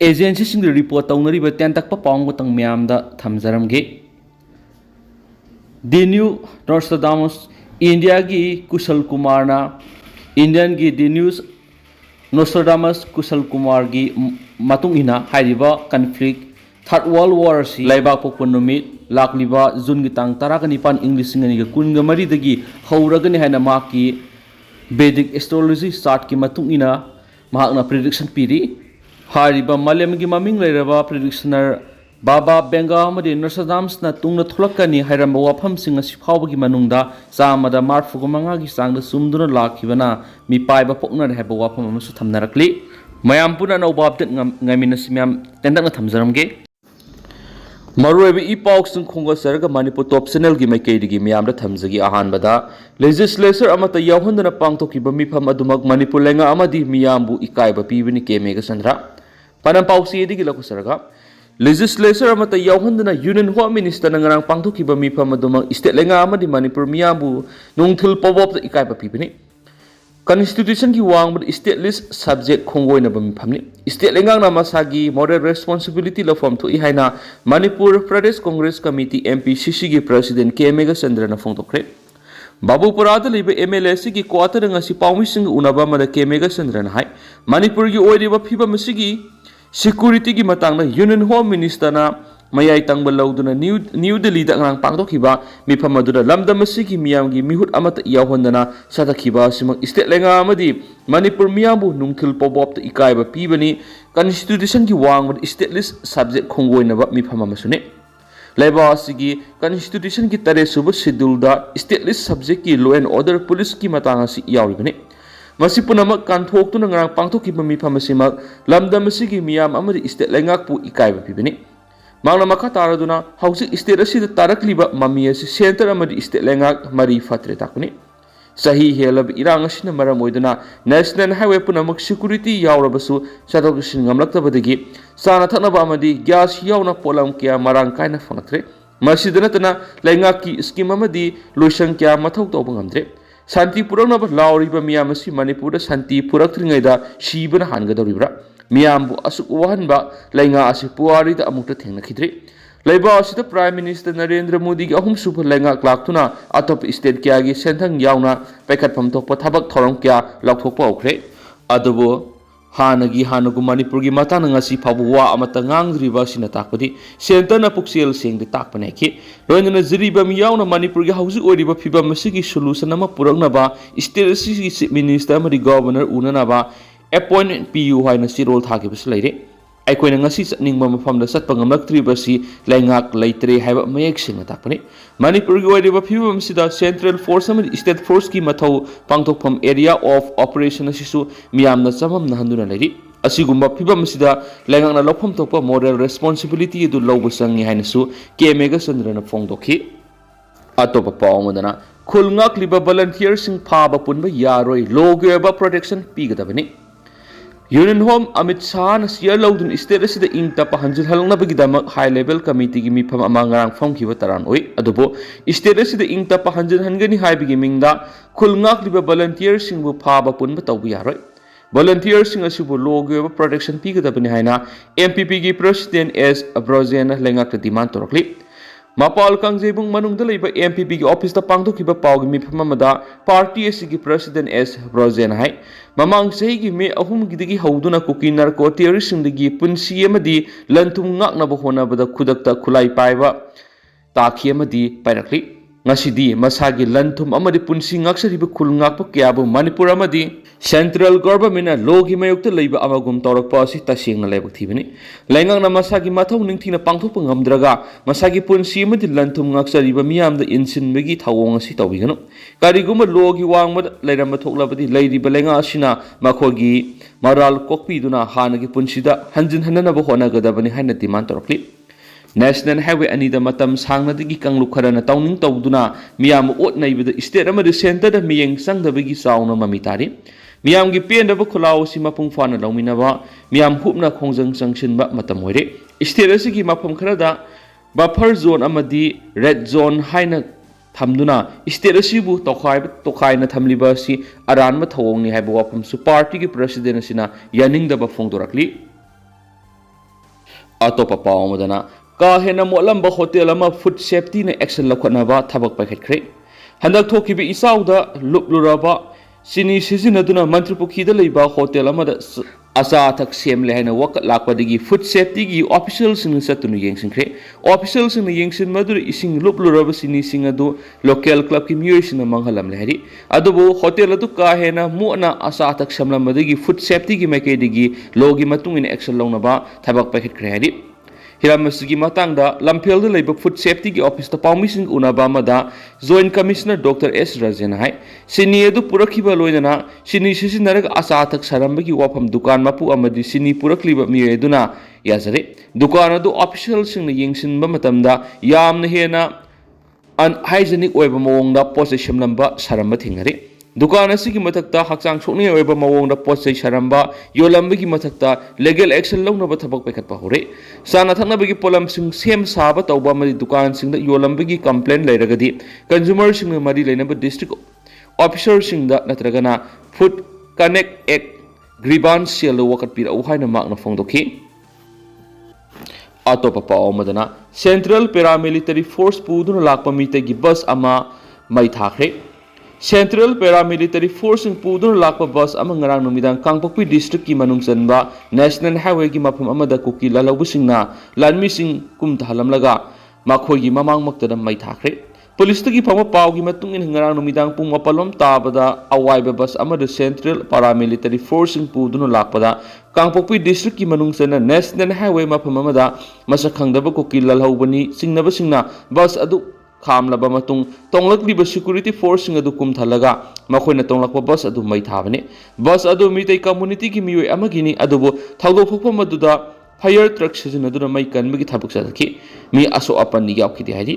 agency report तौनरीब तेंतक पांग तंग म्याम थमजरमगे दी न्यू नॉस्ट्राडामस इंडिया की कुशल कुमार इंडियन की the news Nostradamus Kushal Kumar की कन्फ्लिक्ट थर्ड वर्ल्ड वॉर से लाइबाक पोप नुमित लाक्लिबा जून की तांग 19 इंग्लिश कुनग मरीदगी हौरगनी है माकी वैदिक एस्ट्रोलॉजी चार्ट की प्रिडिक्शन पीरी हारिबा मालेम की ममिंग लेरबा प्रिडिक्शनर बाबा बेंगा नॉस्ट्राडामस तुंग थोलकनी हैरम वाफम सिंह फाउबगी मनुंगदा चामदा 35 की चांग चुमदुना लाखिबना मिपाइबा पोकनर है वाफम थमनरकली मयाम पुना नौबा update ngaminas myam tendakna thamjaramge मरुब इ पाउक्सं खोंगसरग मणिपुर टॉप चैनल की मैकेदगी म्यामदा थमजगी अहानबदा लेजिस्लेचर अमता यावहंदना पांगथोकिबा मिफम अदुमक मणिपुर लेंगा अमदी मियामबु इकाइबा पीबनी केमेगा संद्रा पनम पाउसीएदगी लकुसरगा लेजिस्लेचर अमता यावहंदना यूनियन होम मिनिस्टर नंगरांग पांगथोकिबा मिफम अदुमक स्टेट लेंगा अमदी मणिपुर मियामबु नोंथुल पवोप इकाइबा पीबनी Constitution की वांग स्टेट लिस्ट सब्जेक्ट खोंगोइन मिफमनी स्टेट लेंगांग मसागी मॉरल रेस्पॉन्सिबिलिटी लफम थोई हाइना मणिपुर प्रदेश कांग्रेस कमिटी MPCC की प्रेसिडेंट केमेगा चंद्रन फोंदोखरे बाबूपुराद लेब MLA की क्वार्टर ngasi पाउमिसिंग उनाबा मद केमेगा चंद्रन हाई मणिपुर की ओइरिबा फिबम सिगी सिक्योरिटी की मतंग यूनियन होम मिनिस्टर ना मयाई तंग लौदुना न्यू दिल्ली अंग पांगथोखिबा मिफम अदुदा लमदम सिगी मियामगी मिहुत अमत यावहंदना सदखिबा सिमक स्टेट लेंगा अमदी मणिपुर मियामबु नुंगथिल पोबोप इकाइबा पीबनी कॉन्स्टिट्यूशन की वांग स्टेट लिस्ट सब्जेक्ट खोंगोइनबा मिफम अमसुने लेबा सिगी कॉन्स्टिट्यूशन की 13 शेड्यूल दा स्टेट लिस्ट सब्जेक्ट की लॉ एंड ऑर्डर पुलिस की मतंग असि याविबने मसी पुनमक कांथोक्तुना ngarang पांगथोखिबा मिफम सिमक लमदम सिगी मियाम अमदी स्टेट लेंगाकपु इकाइबा पीबनी मांगना मखा तारदुना हौजिक स्टेट असिद तारकलिबा ममी असि सेंटर अमदी स्टेट लेंगाक मरी फत्रे ताकुनी सही हेलब इरांग असिना मरम ओइदुना नेशनल हाईवे पुनमक सिक्योरिटी यावरबसु सदोगसिन ngamlaktabadagi साना थनबा अमदी ग्यास यावना पोलम क्या मरांग कायना फंगत्रे मसिदनतना लेंगाक की स्कीम अमदी लोइसंग क्या मथौ तौब ngamdre शांति पुरकनब लावरिबा मियाम असि मणिपुरदा शांति पुरक्त्रिङैदा सिबना हानगदौरिब्रा मियामबु असुक वहनबा लेंगा असि पुवारीदा अमुक्ता थेंगनखिद्रे लेबा असिदा प्राइम मिनिस्टर नरेंद्र मोदी की अहुम सुब लेंगा क्लाक्तुना अतोप स्टेट क्या की सेंथंग यावना पैखतफम थोप थबक थौरम क्या लौथोकपा हौख्रे अदुबो हानगी हानगु मणिपुर की मताना ngasi फाबु वा अमता ngangribा सिना ताकपदि सेंटरना पुक्सेल सेंगदि ताकपनेखि लोइनना जिरिबा मियावना मणिपुर की हौजि ओइरिबा फिबम मसिगी सोल्यूशन अमा पुरकनबा स्टेट की चीफ मिनिस्टर अमदि गवर्नर उननबा अपॉइंटमेंट पीयू हाइना सिरोल थागिबस लेरे अखोइना ngasi चटनिंगबा मफमदा चटपा ngamlaktribasi लेंगाक लेत्रे हाइबा मयेक सिंगना ताकपने मणिपुर की ओइरिबा फिबम सिदा सेंट्रल फोर्स अमदि स्टेट फोर्स की मथौ पांगथोकफम एरिया ऑफ ऑपरेशन असिसु मियामना चमम नहंदुना लेरि असिगुम्बा फिबम सिदा लेंगाकना लौफम थोकपा मॉरल रेस्पॉन्सिबिलिटी अदु लौबा संगी हाइनसु केमेगा चंद्रन फोंदोखि अतोप पावमदना खुलंगाक्लिबा वॉलंटियर सिंग फाबा पुनबा यारोय लोगेबा प्रोटेक्शन पीगदबनि यूनियन होम अमित शाह सियर लौदुन स्टेट असिद इंग तप हंजिलहलनबगिदमक हाई लेवल कमिटी की मिफम अमांगांग फंखिबा तरान ओइ अदुबो स्टेट असिद इंग तप हंजिलहनगनि हाइबगी मिंगदा खुलंगाक्लिबा वॉलंटियर सिंगबु फाबा पुनबा तौबु यारोय वॉलंटियर सिंग असिबु लोगेबा प्रोटेक्शन पीगदबनि हाइना MPP की प्रेसिडेंट एस ब्रोजेन लेंगाक डिमांड तोरकली मपाल कांगजेबुंग मनुंगदा लेबा MPP की ऑफिस ता पांगथोखिबा पावगी मिफम अमदा पार्टी की प्रेसिडेंट एस ब्रोजेन हाई ममांग सही की मे अहुम गिदगी हौदुना कुकी नार्को टेररिस्टसिंगदगी पुंसी अमदी लंथुम ngaknaba honabada khudakta khulai paiba takhi amadi pairakli ngasidi masagi lanthum amadi punsi ngaksariba khul ngakpa kyabu manipur amadi central government logi mayukta leiba amagum tawrakpa asi tasengna leibak thibani laingangna masagi mathau ningthina pangthokpa ngamdraga masagi punsi amadi lanthum ngaksariba miyamda insinbagi thawong asi tawbiganu kariguma logi wangmada leiramba thoklabadi leiriba lenga asina makhogi maral kokpiduna hanagi punsida hanjin hananaba honagadabani haina demand tawrakli national highway अनीदा मतम सांगनदगी कंगलु खरना तौनिंग तौदुना मियाम ओट नैबद स्टेट अमदि सेंटर द मियंग संगदबगी चाउना ममी तारि मियाम गी पेंदब खुलाव सि मपुंग फाना लौमिनबा मियाम हुबना खोंजंग संगसिनबा मतम होरे स्टेट असigi मफम खरदा बफर जोन अमदि रेड जोन हाइना थमदुना स्टेट असिबु तोखाइना थमलिबा सि अरानबा थवोंगनि हाइबा वाफम सु पार्टी की प्रेसिडेंट सिना यानिंगदबा फोंदोरकली अतोप पाव अमदना का हेना मोलंबा होटल अमा फूड सेफ्टी ने एक्शन लखनबा थबक पाइखट्रे हंदक थोखिबि इसाउदा लुपलुरबा सिनी सिजिनदुना मंत्रिपुखीदा लेबा होटल अमदा अचा अथक सेमले हैना वक लाकपदगी फूड सेफ्टी की ऑफिशियल सिंग सतुनु येंसिंख्रे ऑफिशियल सिंग येंसिन मदुर इसिंग लुपलुरबा सिनी सिंग अदु लोकल क्लब की म्यूसिन मंगलम लेहरी अदुबो होटल अदु का हेना मुना अचा अथक समलमदगी फूड सेफ्टी की मैकेदगी लोगी मतुंग इन एक्शन लौनबा थबक पाइखट्रे हरी हिरामसगी मतंगदा लंफेल द लेब फूड सेफ्टी की ऑफिस ता पाउमिसिंग उनाबा मदा joint commissioner doctor S Rajan हाय सिनी अदु पुरखिबा लोयना सिनी सिसिनरग आसाथक सरंबगी वाफम दुकान मपु अमदि सिनी पुरखलिबा मियेदुना याजरे दुकान अदु ऑफिशियल सिंग येंसिनबा मतमदा यामना हेना अनहाइजेनिक ओइबा मवंगदा पोसे शमलंबा सरंबा थिंगरे दुकान की मथक्ता हक्चांग सोने ओइबा मवंगदा पोसे सरंबा योलंबगी मथक्ता लीगल एक्शन लौनबा थबक पैखटपा होरे साना थंगनबगी पोलम सिंग सेम साबा तौबा मदि दुकान सिंग दा योलंबगी कंप्लेंट लेरगदी कंज्यूमर सिंग मदि लेनबा डिस्ट्रिक्ट ऑफिसर सिंग दा नत्रगना food connect act grievance cell वकट पिरा उहाइना मागना फोंदोखी अतोप पाव मदना सेंट्रल पैरामिलिटरी फोर्स पुदुना लाकपा मीतेगी बस अमा मई थाखरे सेंट्रल पैरामिलिटरी फोर्स पुदुना लाकपा बस अमा ngarang numidang Kangpokpi district की मनुंग चनबा नेशनल हाईवे की मफम अमदा कुकी लालौबुसिंगना लानमिसिंग कुम तहलमलगा माखोगी ममांग मक्तदा मई थाखरे पुलिस की फम पाव की मतुंग इन ngarang numidang पुंग मपलम ताबदा अवाइबा बस अमदा सेंट्रल पैरामिलिटरी फोर्स पुदुना लाकपदा कांगपोकपी डिस्ट्रिक्ट की मनुंग चना नेशनल हाईवे मफम अमदा मसक खंगदबा कुकी लालौबनी सिंगनबा सिंगना बस अदु खामलबा मतुंग तोंगलकलिबा सिक्योरिटी फोर्स सिंग अदु कुमथलगा मखोइना तोंगलकपा बस अदु मई थाबने बस अदु मितै कम्युनिटी की मियोय अमगिनी अदुबो थौदोखोखपा मदुदा फायर ट्रक सिजनदुना मई कनबगी थबक सदखि मी असो अपन यावखिदि हाइदि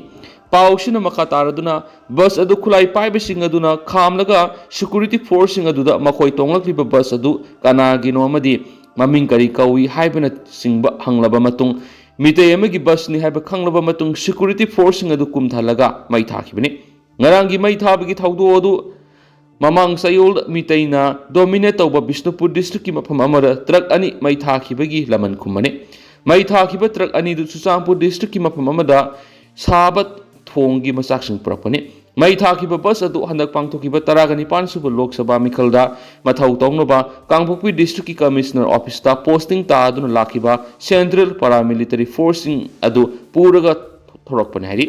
पाउसिना मखा तारदुना बस अदु खुलाई पाइबे सिंग अदुना खामलगा सिक्योरिटी फोर्स सिंग अदुदा मखोइ तोंगलकलिबा बस अदु कनागिनो अमदि ममिंग करी कौई हाइबना सिंगबा हंगलबा मतुंग मितै अमगी बस नि हाइबा खंगलबा मतुंग सिक्योरिटी फोर्स सिंग अदु कुमथलगा मई थाखिबने ngaranggi मई थाबगी थौदो अदु ममांग सयोल मितैना डोमिनेट तौबा बिष्णुपुर डिस्ट्रिक्ट की मफम अमरा ट्रक अनि मई थाखिबगी लमन खुमने मई थाखिबा ट्रक अनि दु सुचांगपुर डिस्ट्रिक्ट की मफम अमदा साबत थोंगी मसाक्सिंग पुरपने मई थाखिबा बस अदु हंदक पांगथोखिबा 19 सुब लोकसभा मिखलदा मथौ तौनबा कांगपोकपी डिस्ट्रिक्ट की कमिश्नर ऑफिस ता पोस्टिंग तादुना लाखिबा सेंट्रल पैरामिलिटरी फोर्सिंग अदु पूरगा थोरकपने हारि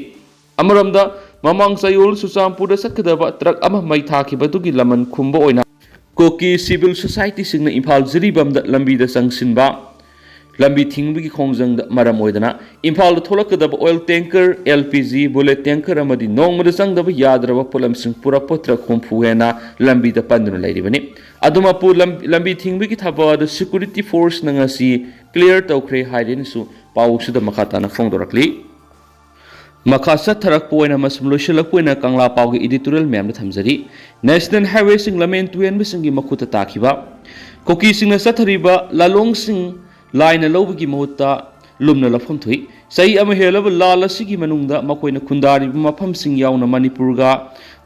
अमरमदा ममांग सयोल सुचांगपुर सकदबा ट्रक अमा मई थाखिबदुगी लमन खुंबा ओइना कोकी सिविल सोसाइटी सिंगना इम्फाल जिरीबमदा लंबीदा संगसिनबा लंबी थिंगबगी खोंजंग मरम ओइदना इम्फाल थोलकदब oil tanker LPG bullet tanker अमदी नोंगमदा संगदब याद्रब पुलम सिंग पुरा पत्र खोंफु हेना लंबी द पंदुन लाइरिबने अदुमा पु लंबी थिंगबगी थबद सिक्योरिटी फोर्स नंगसी क्लियर तौखरे हाइरेनसु पाउसुद मखाताना फोंदोरकली मखा चथरकपोइना मसम लोइसलकपोइना कंगला पाउगी एडिटोरियल मैम थमजरी नेशनल हाईवे सिंग लमेन तुएन सिंगी मखुता ताखिबा कोकी सिंग चथरिबा लालोंग सिंग लाइन लौबगी महुत्ता लुमना लफम थुई सही अम हेलब लाल असिगी मनुंगदा मखोइना खुंदारिबा मफम सिंग याउना मणिपुरगा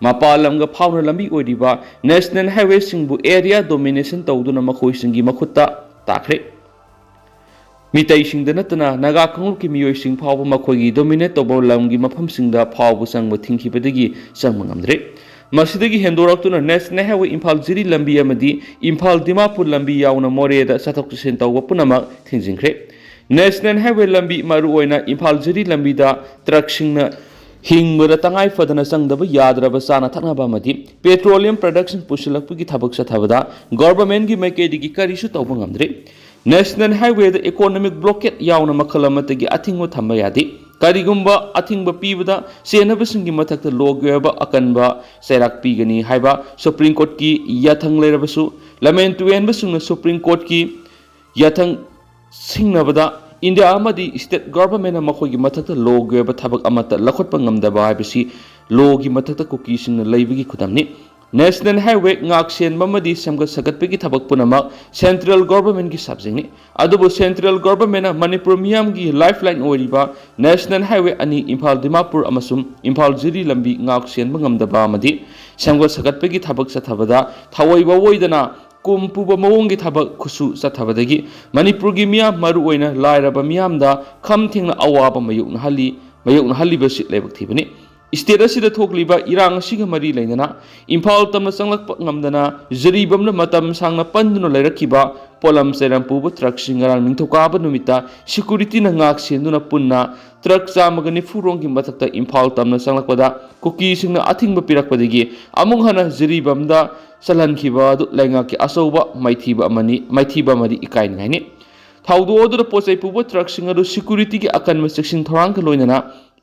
मपालमगा फाउना लंबी ओइरिबा नेशनल हाईवे सिंगबु एरिया डोमिनेशन तौदुना मखोइ सिंगी मखुत्ता ताखरे मितै सिंगदा नतना नागा खंगुल की मियोइ सिंग फाव मखोइगी डोमिनेट तौबो लमगी मफम सिंगदा फाव संग थिंखिबदगी संग मंगमद्रे मसिदगी हेंदोरक्तुना नेशनल हाईवे इम्फाल जिरी लंबी अमदी इम्फाल दिमापुर लंबी याउना मोरेदा चथक चसिन तौबा पुनमक थिंजिंख्रे नेशनल हाईवे लंबी मरु ओइना इम्फाल जिरी लंबीदा ट्रक सिंगना हिंगबदा तंगाई फदना संगदबा याद्रबा चाना थकनबा अमदी पेट्रोलियम प्रोडक्शन पुसलकपगी थबक सथबदा गवर्नमेंट की मैकेडिगी करिसु तौबा ngamdre नेशनल हाईवे द इकोनॉमिक ब्लॉकेट याउना मखल अमतगी अथिंगो थंबा यादि करिगुंबा अथिंगबा पीबदा सेनबसिंगी मथक्ता लोगयबा अकनबा सेराक पीगनी हाइबा सुप्रीम कोर्ट की याथंग लेरबसु लमेन तुएनबसुंग सुप्रीम कोर्ट की याथंग सिंगनबदा इंडिया अमदी स्टेट गवर्नमेंट मखोगी मथक्ता लोगयबा थबक अमता लखोटपा ngamdaba हाइबसी लोगी मथक्ता कुकी सिंग लैबगी खुदमनी national highway ngaksen mamadi samga sagatpegi thabak punamak central government की सब्जेक्ट ने सेंट्रल गवर्नमेंट मणिपुर मियाम की लाइफलाइन ओरिबा नेशनल हाईवे अनि इम्फाल दिमापुर अमसुम इम्फाल जिरी लंबी ngaksen bangamdaba amadi samga sagatpegi thabak sathbada thawaiba oidana ꯀꯣꯝ ꯄꯨꯕ ꯃꯑꯣꯡꯒꯤ ꯊꯕꯛ ꯈꯨꯠꯁꯨ ꯆꯠꯊꯕꯗꯒꯤ ꯃꯅꯤꯄꯨꯔꯒꯤ ꯃꯤꯌꯥꯝ ꯃꯔꯨꯑꯣꯏꯅ ꯂꯥꯏꯔꯕ ꯃꯤꯌꯥꯝꯗ ꯈꯝ ꯊꯦꯡꯅ ꯑꯋꯥꯕ ꯃꯥꯌꯣꯛꯅꯍꯜꯂꯤꯕꯁꯤ ꯂꯥꯏꯕꯛ ꯊꯤꯕꯅꯤ ꯁ꯭ꯇꯦꯠ ꯑꯁꯤꯗ ꯊꯣꯛꯂꯤꯕ ꯏꯔꯥꯡ ꯑꯁꯤꯒ ꯃꯔꯤ ꯂꯩꯅꯅ ꯏꯝꯐꯥꯜ ꯇꯝꯅ ꯆꯪꯂꯛꯄ ꯉꯝꯗꯅ ꯖꯤꯔꯤꯕꯝꯅ ꯃꯇꯝ ꯁꯥꯡꯅ ꯄꯟꯗꯨꯅ ꯂꯩꯔꯛꯈꯤꯕ ꯄꯣꯠꯂꯝ ꯆꯩꯔꯝ ꯄꯨꯕ ꯇ꯭ꯔꯛꯁꯤꯡ ꯉꯔꯥꯡ ꯅꯤꯡꯊꯧꯀꯥꯕ ꯅꯨꯃꯤꯠꯇ ꯁꯦꯀꯨꯔꯤꯇꯤꯅ ꯉꯥꯛ ꯁꯦꯟꯗꯨꯅ ꯄꯨꯟꯅ ꯇ꯭ꯔꯛ 190ꯔꯣꯝꯒꯤ ꯃꯊꯛꯇ ꯏꯝꯐꯥꯜ ꯇꯝꯅ ꯆꯪꯂꯛꯄꯗ ꯀꯨꯀꯤꯁꯤꯡꯅ ꯑꯊꯤꯡꯕ ꯄꯤꯔꯛꯄꯗꯒꯤ ꯑꯃꯨꯛ ꯍꯟꯅ ꯖꯤꯔꯤꯕꯝꯗ ꯆꯜꯍꯟꯈꯤꯕ ꯑꯗꯨ ꯂꯩꯉꯥꯛꯀꯤ ꯑꯆꯧꯕ ꯃꯥꯏꯊꯤꯕ ꯑꯃꯗꯤ ꯏꯀꯥꯏꯅꯤꯡꯉꯥꯏꯅꯤ ꯊꯧꯗꯣꯛ ꯑꯗꯨꯗ ꯄꯣꯠꯆꯩ ꯄꯨꯕ ꯇ꯭ꯔꯛꯁꯤꯡ ꯑꯗꯨ ꯁꯦꯀꯨꯔꯤꯇꯤꯒꯤ ꯑꯀꯟꯕ ꯆꯦꯛꯁꯤꯟ ꯊꯧꯔꯥꯡꯒ ꯂꯣꯏꯅꯅ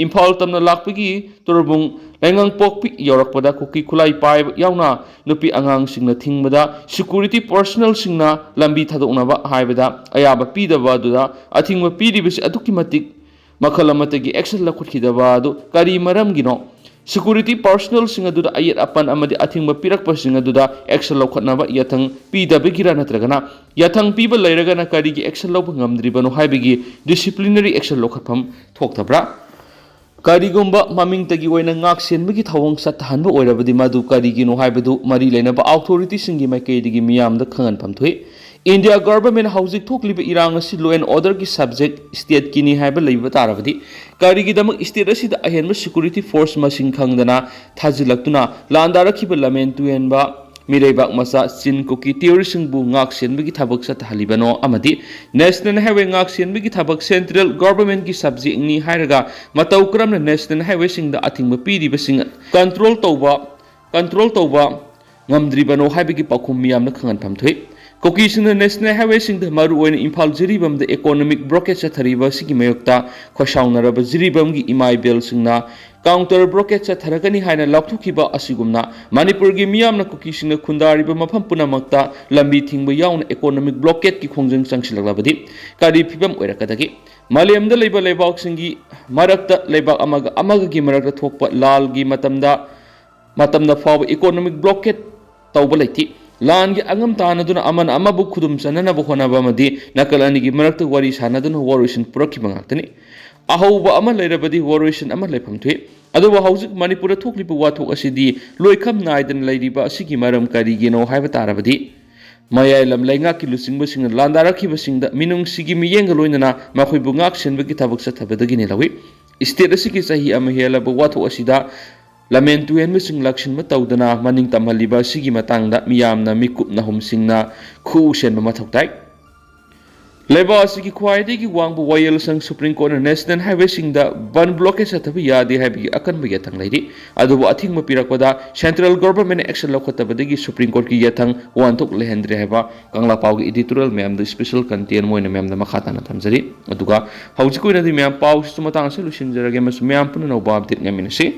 ꯏꯝꯐꯥꯜ ꯇꯝꯅ ꯂꯥꯛꯄꯒꯤ ꯇꯣꯔꯕꯨꯡ ꯂꯩꯉꯥꯡꯄꯣꯛꯄꯤ ꯌꯧꯔꯛꯄꯗ ꯀꯨꯀꯤ ꯈꯨꯠꯂꯥꯏ ꯄꯥꯏꯕ ꯌꯥꯎꯅ ꯅꯨꯄꯤ ꯑꯉꯥꯡꯁꯤꯡꯅ ꯊꯤꯡꯕꯗ ꯁꯦꯀꯨꯔꯤꯇꯤ ꯄꯔꯁꯣꯅꯦꯜꯁꯤꯡꯅ ꯂꯝꯕꯤ ꯊꯥꯗꯣꯛꯅꯕ ꯍꯥꯏꯕꯗ ꯑꯌꯥꯕ ꯄꯤꯗꯕ ꯑꯗꯨꯗ ꯑꯊꯤꯡꯕ ꯄꯤꯔꯤꯕꯁꯤ ꯑꯗꯨꯛꯀꯤ ꯃꯇꯤꯛ ꯃꯈꯜ ꯑꯃꯠꯇꯒꯤ ꯑꯦꯛꯁꯟ ꯂꯧꯈꯠꯈꯤꯗꯕ ꯑꯗꯨ ꯀꯔꯤ ꯃꯔꯝꯒꯤꯅꯣ ꯁꯦꯀꯨꯔꯤꯇꯤ ꯄꯔꯁꯣꯅꯦꯜꯁꯤꯡ ꯑꯗꯨꯗ ꯑꯌꯦꯠ ꯑꯄꯟ ꯑꯃꯗꯤ ꯑꯊꯤꯡꯕ ꯄꯤꯔꯛꯄꯁꯤꯡ ꯑꯗꯨꯗ ꯑꯦꯛꯁꯟ ꯂꯧꯈꯠꯅꯕ ꯌꯥꯊꯪ ꯄꯤꯗꯕꯒꯤꯔ ꯅꯠꯇ꯭ꯔꯒꯅ ꯌꯥꯊꯪ ꯄꯤꯕ ꯂꯩꯔꯒꯅ ꯀꯔꯤꯒꯤ ꯑꯦꯛꯁꯟ ꯂꯧꯕ ꯉꯝꯗ꯭ꯔꯤꯕꯅꯣ ꯍꯥꯏꯕꯒꯤ ꯗꯤꯁꯤꯄ꯭ꯂꯤꯅꯔꯤ ꯑꯦꯛꯁꯟ ꯂꯧꯈꯠꯐꯝ ꯊꯣꯛꯇꯕ꯭ꯔꯥ ꯀꯔꯤꯒꯨꯝꯕ ꯃꯃꯤꯡꯇꯒꯤ ꯑꯣꯏꯅ ꯉꯥꯛ ꯁꯦꯟꯕꯒꯤ ꯊꯧꯑꯣꯡ ꯆꯠꯊꯍꯟꯕ ꯑꯣꯏꯔꯕꯗꯤ ꯃꯗꯨ ꯀꯔꯤꯒꯤꯅꯣ ꯍꯥꯏꯕꯗꯨ ꯃꯔꯤ ꯂꯩꯅꯕ ꯑꯣꯊꯣꯔꯤꯇꯤꯁꯤꯡꯒꯤ ꯃꯥꯏꯀꯩꯗꯒꯤ ꯃꯤꯌꯥꯝꯗ ꯈꯪꯍꯟꯐꯝ ꯊꯣꯛꯏ ꯏꯟꯗꯤꯌꯥ ꯒꯚꯔꯟꯃꯦꯟꯠ ꯍꯧꯖꯤꯛ ꯊꯣꯛꯂꯤꯕ ꯏꯔꯥꯡ ꯑꯁꯤ ꯂꯣ ꯑꯦꯟ ꯑꯣꯔꯗꯔꯒꯤ ꯁꯕꯖꯦꯛ ꯁ꯭ꯇꯦꯠꯀꯤꯅꯤ ꯍꯥꯏꯕ ꯂꯩꯕ ꯇꯥꯔꯕꯗꯤ ꯀꯔꯤꯒꯤꯗꯃꯛ ꯁ꯭ꯇꯦꯠ ꯑꯁꯤꯗ ꯑꯍꯦꯟꯕ ꯁꯦꯀꯨꯔꯤꯇꯤ ꯐꯣꯔꯁ ꯃꯁꯤꯡ ꯈꯪꯗꯅ ꯊꯥꯖꯤꯜꯂꯛꯇꯨꯅ ꯂꯥꯟꯗꯥꯔꯛꯈꯤꯕ ꯂꯝꯍꯦꯟ ꯇꯨꯍꯦꯟꯕ ꯃꯤꯔꯩꯕꯥꯛ ꯃꯆꯥ ꯆꯤꯟ ꯀꯨꯀꯤ ꯇꯤꯑꯣꯔꯤꯁꯤꯡꯕꯨ ꯉꯥꯛ ꯁꯦꯟꯕꯒꯤ ꯊꯕꯛ ꯆꯠꯊꯍꯜꯂꯤꯕꯅꯣ ꯑꯃꯗꯤ ꯅꯦꯁꯅꯦꯜ ꯍꯥꯏꯋꯦ ꯉꯥꯛ ꯁꯦꯟꯕꯒꯤ ꯊꯕꯛ ꯁꯦꯟꯇ꯭ꯔꯦꯜ ꯒꯚꯔꯟꯃꯦꯟꯠꯀꯤ ꯁꯕꯖꯦꯛꯅꯤ ꯍꯥꯏꯔꯒ ꯃꯇꯧ ꯀꯔꯝꯅ ꯅꯦꯁꯅꯦꯜ ꯍꯥꯏꯋꯦꯁꯤꯡꯗ ꯑꯊꯤꯡꯕ ꯄꯤꯔꯤꯕꯁꯤꯡ ꯀꯟꯇ꯭ꯔꯣꯜ ꯇꯧꯕ ꯉꯝꯗ꯭ꯔꯤꯕꯅꯣ ꯍꯥꯏꯕꯒꯤ ꯄꯥꯎꯈꯨꯝ ꯃꯤꯌꯥꯝꯅ ꯈꯪꯍꯟꯐꯝ ꯊꯣꯛꯏ ꯀꯨꯀꯤꯁꯤꯡꯅ ꯅꯦꯁꯅꯦꯜ ꯍꯥꯏꯋꯦꯁꯤꯡꯗ ꯃꯔꯨꯑꯣꯏꯅ ꯏꯝꯐꯥꯜ ꯖꯤꯔꯤꯕꯝꯗ ꯏꯀꯣꯅꯣꯃꯤꯛ ꯕ꯭ꯂꯣꯀꯦꯠ ꯆꯠꯊꯔꯤꯕ ꯑꯁꯤꯒꯤ ꯃꯥꯌꯣꯛꯇ ꯈꯣꯏꯁꯥꯎꯅꯔꯕ ꯖꯤꯔꯤꯕꯝꯒꯤ ꯏꯃꯥ ꯏꯕꯦꯜꯁꯤꯡꯅ ꯀꯥꯎꯟꯇꯔ ꯕ꯭ꯂꯣꯀꯦꯠ ꯆꯠꯊꯔꯒꯅꯤ ꯍꯥꯏꯅ ꯂꯥꯎꯊꯣꯛꯈꯤꯕ ꯑꯁꯤꯒꯨꯝꯅ ꯃꯅꯤꯄꯨꯔꯒꯤ ꯃꯤꯌꯥꯝꯅ ꯀꯨꯀꯤꯁꯤꯡꯅ ꯈꯨꯟꯗꯥꯔꯤꯕ ꯃꯐꯝ ꯄꯨꯝꯅꯃꯛꯇ ꯂꯝꯕꯤ ꯊꯤꯡꯕ ꯌꯥꯎꯅ ꯏꯀꯣꯅꯣꯃꯤꯛ ꯕ꯭ꯂꯣꯀꯦꯠꯀꯤ ꯈꯣꯡꯖꯪ ꯆꯪꯁꯤꯜꯂꯛꯂꯕꯗꯤ ꯀꯔꯤ ꯐꯤꯕꯝ ꯑꯣꯏꯔꯛꯀꯗꯒꯦ ꯃꯥꯂꯦꯝꯗ ꯂꯩꯕ ꯂꯩꯕꯥꯛꯁꯤꯡꯒꯤ ꯃꯔꯛꯇ ꯂꯩꯕꯥꯛ ꯑꯃꯒꯒꯤ ꯃꯔꯛꯇ ꯊꯣꯛꯄ ꯂꯥꯜꯒꯤ ꯃꯇꯝꯗ ꯐꯥꯎꯕ ꯏꯀꯣꯅꯣꯃꯤꯛ ꯕ꯭ꯂꯣꯀꯦꯠ ꯇꯧꯕ ꯂꯩꯇꯦ ꯂꯥꯟꯒꯤ ꯑꯉꯝ तानदुना अमन अमबु खुदुम चननबु होनबा अमदि नकल अनिगी मरक्ता वरी सानदुना वॉरवेशन पुरखिबा ngakतनि अहौबा अमा लैरबदि वॉरवेशन अमा लैफम थुइ अदुबा हौजिक मणिपुर थोक्लिबा वाथोक असिदि लोइखम नायदन लैरिबा असिगी मरम करिगिनो हाइबा तारबदि मयाय लम लैंगाकी लुसिंगबसिंग लांदारखिबसिंगदा मिनुंगसिगी मियेंगा लोइनना मखोइबु ngak सेनबगी थबक चथबदगिनि लवि स्टेट असिगी सही अमा हेलबा वाथोक असिदा लमेन तुहेनबसिंग लक्षिनबा तौदना मनिंग तमहलिबा असिगी मतंगदा मियामना मिकुपना हुमसिंगना खु सेनबा मथौ ताइ लेबा असिगी ख्वाइदेगी वांगबु वायल संग सुप्रीम कोर्ट नेशनल हाईवे सिंगदा वन ब्लॉकेज चथबा यादे हाइबगी अकनबा यथंग लैरि अदुबु अथिंगबा पिरकपदा सेंट्रल गवर्नमेंट एक्शन लौखतबदगी सुप्रीम कोर्ट की यथंग वानथोक लेहेंद्रे हाइबा कंगला पाउगी एडिटोरियल मैम द स्पेशल कंटेंट मोइन मैम द मखाताना थमजरी अदुगा हौजिक ओइनदि मैम पाउ सुमतांग से लुसिंजरगे मस मैम पुननो बाबदित ngamiनसि